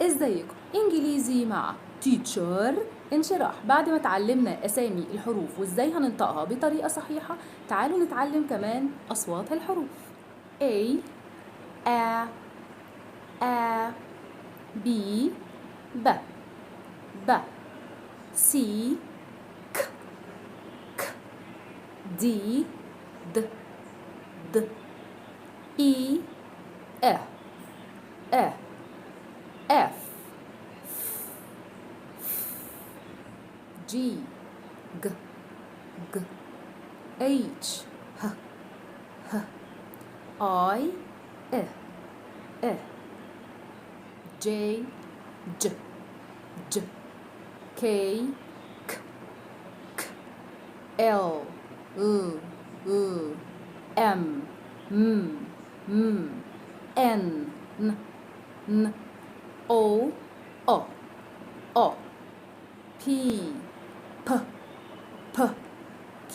ازيكم؟ انجليزي مع تيتشر انشراح. بعد ما اتعلمنا اسامي الحروف وازاي هننطقها بطريقة صحيحة، تعالوا نتعلم كمان اصوات الحروف. A A A B B B C K K D D D E E E F G G G H H H I E E J J J K K K L M N N O O P P P Q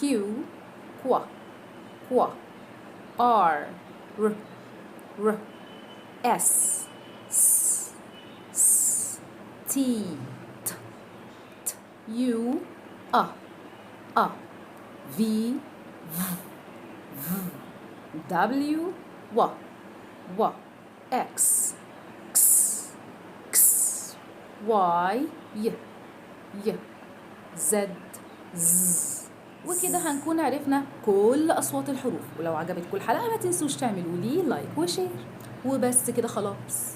Q R R S S T T U V W X Y Z وكده هنكون عرفنا كل أصوات الحروف. ولو عجبتكم الحلقة ما تنسوش تعملوا لي لايك وشير. وبس كده خلاص.